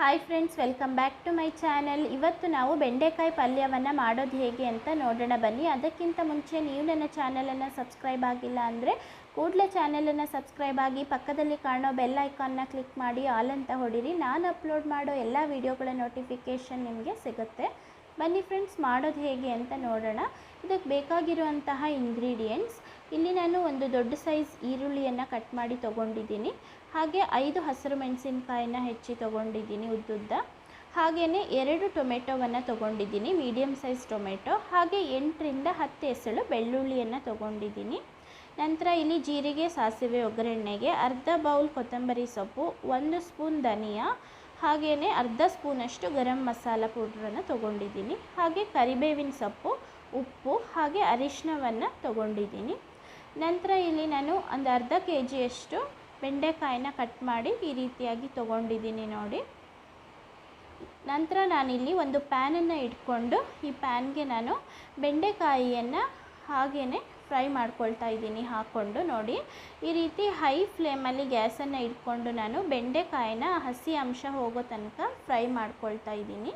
Hi friends, welcome back to my channel. ಇವತ್ತು ನಾವು ಬೆಂಡೆಕಾಯಿ ಪಲ್ಯವನ್ನು ಮಾಡೋದು ಹೇಗೆ ಅಂತ ನೋಡೋಣ ಬನ್ನಿ. ಅದಕ್ಕಿಂತ ಮುಂಚೆ ನೀವು ನನ್ನ ಚಾನಲನ್ನು ಸಬ್ಸ್ಕ್ರೈಬ್ ಆಗಿಲ್ಲ ಅಂದರೆ ಕೂಡಲೇ ಚಾನಲನ್ನು ಸಬ್ಸ್ಕ್ರೈಬ್ ಆಗಿ ಪಕ್ಕದಲ್ಲಿ ಕಾಣೋ ಬೆಲ್ ಐಕಾನ್ನ ಕ್ಲಿಕ್ ಮಾಡಿ ಆಲ್ ಅಂತ ಹೊಡಿರಿ. ನಾನು ಅಪ್ಲೋಡ್ ಮಾಡೋ ಎಲ್ಲ ವೀಡಿಯೋಗಳ ನೋಟಿಫಿಕೇಷನ್ ನಿಮಗೆ ಸಿಗುತ್ತೆ. ಬನ್ನಿ ಫ್ರೆಂಡ್ಸ್, ಮಾಡೋದು ಹೇಗೆ ಅಂತ ನೋಡೋಣ. ಇದಕ್ಕೆ ಬೇಕಾಗಿರುವಂತಹ ಇಂಗ್ರೀಡಿಯೆಂಟ್ಸ್, ಇಲ್ಲಿ ನಾನು ಒಂದು ದೊಡ್ಡ ಸೈಜ್ ಈರುಳ್ಳಿಯನ್ನು ಕಟ್ ಮಾಡಿ ತೊಗೊಂಡಿದ್ದೀನಿ. ಹಾಗೆ 5 ಹಸಿರು ಮೆಣಸಿನಕಾಯಿನ ಹೆಚ್ಚಿ ತೊಗೊಂಡಿದ್ದೀನಿ ಉದ್ದುದ್ದ. ಹಾಗೆಯೇ 2 ಟೊಮೆಟೊವನ್ನು ತೊಗೊಂಡಿದ್ದೀನಿ, ಮೀಡಿಯಮ್ ಸೈಜ್ ಟೊಮೆಟೊ. ಹಾಗೆ 8ರಿಂದ 10 ಎಸಳು ಬೆಳ್ಳುಳ್ಳಿಯನ್ನು ತೊಗೊಂಡಿದ್ದೀನಿ. ನಂತರ ಇಲ್ಲಿ ಜೀರಿಗೆ, ಸಾಸಿವೆ ಒಗ್ಗರಣೆಗೆ, ಅರ್ಧ ಬೌಲ್ ಕೊತ್ತಂಬರಿ ಸೊಪ್ಪು, 1 ಸ್ಪೂನ್ ಧನಿಯಾ, ಹಾಗೆಯೇ ಅರ್ಧ ಸ್ಪೂನಷ್ಟು ಗರಂ ಮಸಾಲ ಪೌಡ್ರನ್ನು ತೊಗೊಂಡಿದ್ದೀನಿ. ಹಾಗೆ ಕರಿಬೇವಿನ ಸೊಪ್ಪು, ಉಪ್ಪು, ಹಾಗೆ ಅರಿಶಿನವನ್ನು ತೊಗೊಂಡಿದ್ದೀನಿ. ನಂತರ ಇಲ್ಲಿ ನಾನು ಒಂದು ಅರ್ಧ kgಯಷ್ಟು ಬೆಂಡೆಕಾಯಿನ ಕಟ್ ಮಾಡಿ ಈ ರೀತಿಯಾಗಿ ತೊಗೊಂಡಿದ್ದೀನಿ ನೋಡಿ. ನಂತರ ನಾನಿಲ್ಲಿ ಒಂದು ಪ್ಯಾನನ್ನು ಇಟ್ಕೊಂಡು ಈ ಪ್ಯಾನ್ಗೆ ನಾನು ಬೆಂಡೆಕಾಯಿಯನ್ನು ಹಾಗೆಯೇ ಫ್ರೈ ಮಾಡ್ಕೊಳ್ತಾ ಇದ್ದೀನಿ ಹಾಕ್ಕೊಂಡು. ನೋಡಿ, ಈ ರೀತಿ ಹೈ ಫ್ಲೇಮಲ್ಲಿ ಗ್ಯಾಸನ್ನು ಇಟ್ಕೊಂಡು ನಾನು ಬೆಂಡೆಕಾಯಿನ ಹಸಿ ಅಂಶ ಹೋಗೋ ತನಕ ಫ್ರೈ ಮಾಡ್ಕೊಳ್ತಾ ಇದ್ದೀನಿ.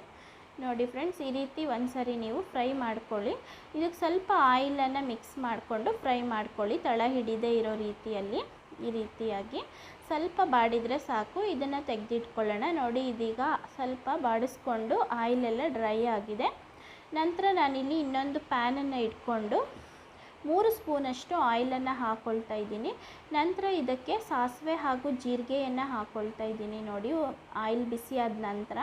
ನೋಡಿ ಫ್ರೆಂಡ್ಸ್, ಈ ರೀತಿ ಒಂದು ಸರಿ ನೀವು ಫ್ರೈ ಮಾಡ್ಕೊಳ್ಳಿ. ಇದಕ್ಕೆ ಸ್ವಲ್ಪ ಆಯಿಲನ್ನು ಮಿಕ್ಸ್ ಮಾಡಿಕೊಂಡು ಫ್ರೈ ಮಾಡ್ಕೊಳ್ಳಿ, ತಳ ಹಿಡಿದೇ ಇರೋ ರೀತಿಯಲ್ಲಿ. ಈ ರೀತಿಯಾಗಿ ಸ್ವಲ್ಪ ಬಾಡಿದರೆ ಸಾಕು. ಇದನ್ನು ತೆಗೆದಿಟ್ಕೊಳ್ಳೋಣ. ನೋಡಿ, ಇದೀಗ ಸ್ವಲ್ಪ ಬಾಡಿಸ್ಕೊಂಡು ಆಯಿಲೆಲ್ಲ ಡ್ರೈ ಆಗಿದೆ. ನಂತರ ನಾನಿಲ್ಲಿ ಇನ್ನೊಂದು ಪ್ಯಾನನ್ನು ಇಟ್ಕೊಂಡು 3 ಸ್ಪೂನಷ್ಟು ಆಯಿಲನ್ನು ಹಾಕ್ಕೊಳ್ತಾ ಇದ್ದೀನಿ. ನಂತರ ಇದಕ್ಕೆ ಸಾಸಿವೆ ಹಾಗೂ ಜೀರಿಗೆಯನ್ನು ಹಾಕ್ಕೊಳ್ತಾ ಇದ್ದೀನಿ. ನೋಡಿ, ಆಯಿಲ್ ಬಿಸಿಯಾದ ನಂತರ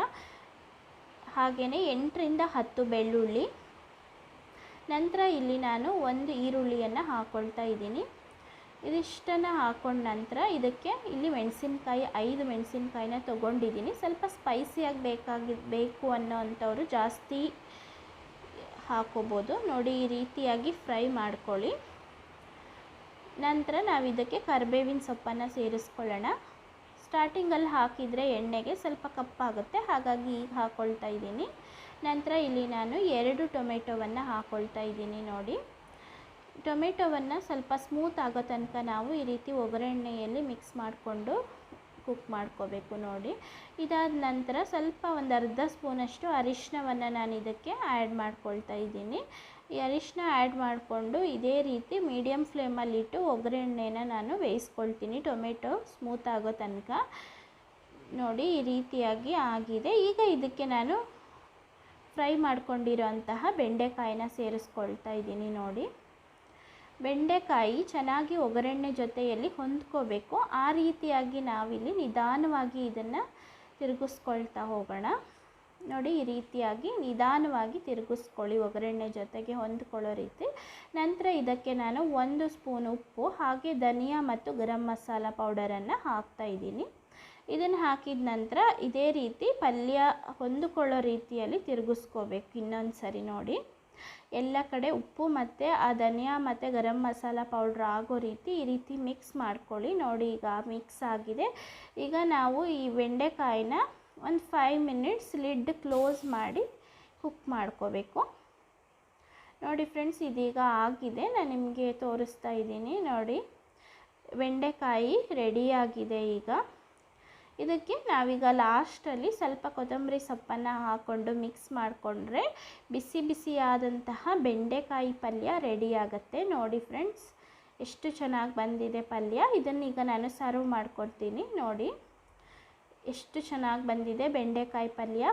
ಹಾಗೆಯೇ 8ರಿಂದ 10 ಬೆಳ್ಳುಳ್ಳಿ. ನಂತರ ಇಲ್ಲಿ ನಾನು 1 ಈರುಳ್ಳಿಯನ್ನು ಹಾಕ್ಕೊಳ್ತಾ ಇದ್ದೀನಿ. ಇದಿಷ್ಟನ್ನು ಹಾಕ್ಕೊಂಡ ನಂತರ ಇದಕ್ಕೆ ಇಲ್ಲಿ ಮೆಣಸಿನ್ಕಾಯಿ 5 ಮೆಣಸಿನ್ಕಾಯಿನ ತೊಗೊಂಡಿದ್ದೀನಿ. ಸ್ವಲ್ಪ ಸ್ಪೈಸಿಯಾಗಿ ಬೇಕು ಅನ್ನೋವಂಥವ್ರು ಜಾಸ್ತಿ ಹಾಕೋಬೋದು. ನೋಡಿ, ಈ ರೀತಿಯಾಗಿ ಫ್ರೈ ಮಾಡ್ಕೊಳ್ಳಿ. ನಂತರ ನಾವು ಇದಕ್ಕೆ ಕರಿಬೇವಿನ ಸೊಪ್ಪನ್ನು ಸೇರಿಸ್ಕೊಳ್ಳೋಣ. ಸ್ಟಾರ್ಟಿಂಗಲ್ಲಿ ಹಾಕಿದರೆ ಎಣ್ಣೆಗೆ ಸ್ವಲ್ಪ ಕಪ್ಪಾಗುತ್ತೆ, ಹಾಗಾಗಿ ಈಗ ಹಾಕ್ಕೊಳ್ತಾ ಇದ್ದೀನಿ. ನಂತರ ಇಲ್ಲಿ ನಾನು 2 ಟೊಮೆಟೊವನ್ನು ಹಾಕ್ಕೊಳ್ತಾ ಇದ್ದೀನಿ. ನೋಡಿ, ಟೊಮೆಟೊವನ್ನು ಸ್ವಲ್ಪ ಸ್ಮೂತ್ ಆಗೋ ತನಕ ನಾವು ಈ ರೀತಿ ಒಗ್ಗರಣೆಯಲ್ಲಿ ಮಿಕ್ಸ್ ಮಾಡಿಕೊಂಡು ಕುಕ್ ಮಾಡ್ಕೋಬೇಕು. ನೋಡಿ, ಇದಾದ ನಂತರ ಸ್ವಲ್ಪ ಒಂದು ಅರ್ಧ ಸ್ಪೂನಷ್ಟು ಅರಿಶಿನವನ್ನು ನಾನು ಇದಕ್ಕೆ ಆ್ಯಡ್ ಮಾಡ್ಕೊಳ್ತಾ ಇದ್ದೀನಿ. ಈ ಅರಿಶಿನ ಆ್ಯಡ್ ಮಾಡಿಕೊಂಡು ಇದೇ ರೀತಿ ಮೀಡಿಯಮ್ ಫ್ಲೇಮಲ್ಲಿಟ್ಟು ಒಗ್ಗರಣೆನ ನಾನು ಬೇಯಿಸ್ಕೊಳ್ತೀನಿ ಟೊಮೆಟೊ ಸ್ಮೂತ್ ಆಗೋ ತನಕ. ನೋಡಿ, ಈ ರೀತಿಯಾಗಿ ಆಗಿದೆ. ಈಗ ಇದಕ್ಕೆ ನಾನು ಫ್ರೈ ಮಾಡ್ಕೊಂಡಿರೋಂತಹ ಬೆಂಡೆಕಾಯಿನ ಸೇರಿಸ್ಕೊಳ್ತಾ ಇದ್ದೀನಿ. ನೋಡಿ, ಬೆಂಡೆಕಾಯಿ ಚೆನ್ನಾಗಿ ಒಗ್ಗರಣೆ ಜೊತೆಯಲ್ಲಿ ಹೊಂದ್ಕೋಬೇಕು. ಆ ರೀತಿಯಾಗಿ ನಾವಿಲ್ಲಿ ನಿಧಾನವಾಗಿ ಇದನ್ನು ತಿರುಗಿಸ್ಕೊಳ್ತಾ ಹೋಗೋಣ. ನೋಡಿ, ಈ ರೀತಿಯಾಗಿ ನಿಧಾನವಾಗಿ ತಿರುಗಿಸ್ಕೊಳ್ಳಿ ಒಗ್ಗರಣೆ ಜೊತೆಗೆ ಹೊಂದ್ಕೊಳ್ಳೋ ರೀತಿ. ನಂತರ ಇದಕ್ಕೆ ನಾನು 1 ಸ್ಪೂನ್ ಉಪ್ಪು, ಹಾಗೆ ಧನಿಯಾ ಮತ್ತು ಗರಂ ಮಸಾಲ ಪೌಡರನ್ನು ಹಾಕ್ತಾ ಇದ್ದೀನಿ. ಇದನ್ನು ಹಾಕಿದ ನಂತರ ಇದೇ ರೀತಿ ಪಲ್ಯ ಹೊಂದಿಕೊಳ್ಳೋ ರೀತಿಯಲ್ಲಿ ತಿರುಗಿಸ್ಕೋಬೇಕು ಇನ್ನೊಂದು ಸರಿ. ನೋಡಿ, ಎಲ್ಲ ಕಡೆ ಉಪ್ಪು ಮತ್ತು ಆ ಧನಿಯಾ ಮತ್ತು ಗರಂ ಮಸಾಲ ಪೌಡ್ರ್ ಆಗೋ ರೀತಿ ಈ ರೀತಿ ಮಿಕ್ಸ್ ಮಾಡ್ಕೊಳ್ಳಿ. ನೋಡಿ, ಈಗ ಮಿಕ್ಸ್ ಆಗಿದೆ. ಈಗ ನಾವು ಈ ಬೆಂಡೆಕಾಯಿನ ಒಂದು 5 ಮಿನಿಟ್ಸ್ ಲಿಡ್ ಕ್ಲೋಸ್ ಮಾಡಿ ಕುಕ್ ಮಾಡ್ಕೋಬೇಕು. ನೋಡಿ ಫ್ರೆಂಡ್ಸ್, ಇದೀಗ ಆಗಿದೆ. ನಾನು ನಿಮಗೆ ತೋರಿಸ್ತಾ ಇದ್ದೀನಿ. ನೋಡಿ, ಬೆಂಡೆಕಾಯಿ ರೆಡಿಯಾಗಿದೆ. ಈಗ ಇದಕ್ಕೆ ನಾವೀಗ ಲಾಸ್ಟಲ್ಲಿ ಸ್ವಲ್ಪ ಕೊತ್ತಂಬರಿ ಸೊಪ್ಪನ್ನು ಹಾಕ್ಕೊಂಡು ಮಿಕ್ಸ್ ಮಾಡಿಕೊಂಡ್ರೆ ಬಿಸಿ ಬಿಸಿಯಾದಂತಹ ಬೆಂಡೆಕಾಯಿ ಪಲ್ಯ ರೆಡಿಯಾಗತ್ತೆ. ನೋಡಿ ಫ್ರೆಂಡ್ಸ್, ಎಷ್ಟು ಚೆನ್ನಾಗಿ ಬಂದಿದೆ ಪಲ್ಯ. ಇದನ್ನೀಗ ನಾನು ಸರ್ವ್ ಮಾಡ್ಕೊಡ್ತೀನಿ. ನೋಡಿ, ಎಷ್ಟು ಚೆನ್ನಾಗಿ ಬಂದಿದೆ ಬೆಂಡೆಕಾಯಿ ಪಲ್ಯ.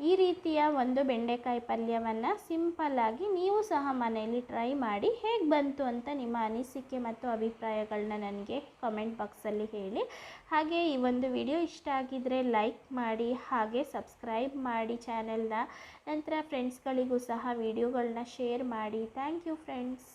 ಈ ರೀತಿಯ ಒಂದು ಬೆಂಡೆಕಾಯಿ ಪಲ್ಯವನ್ನು ಸಿಂಪಲ್ಲಾಗಿ ನೀವು ಸಹ ಮನೆಯಲ್ಲಿ ಟ್ರೈ ಮಾಡಿ. ಹೇಗೆ ಬಂತು ಅಂತ ನಿಮ್ಮ ಅನಿಸಿಕೆ ಮತ್ತು ಅಭಿಪ್ರಾಯಗಳನ್ನ ನನಗೆ ಕಮೆಂಟ್ ಬಾಕ್ಸಲ್ಲಿ ಹೇಳಿ. ಹಾಗೆ ಈ ಒಂದು ವಿಡಿಯೋ ಇಷ್ಟ ಆಗಿದ್ದರೆ ಲೈಕ್ ಮಾಡಿ, ಹಾಗೆ ಸಬ್ಸ್ಕ್ರೈಬ್ ಮಾಡಿ ಚಾನೆಲ್ನ. ನಂತರ ಫ್ರೆಂಡ್ಸ್ಗಳಿಗೂ ಸಹ ವಿಡಿಯೋಗಳನ್ನ ಶೇರ್ ಮಾಡಿ. Thank you friends.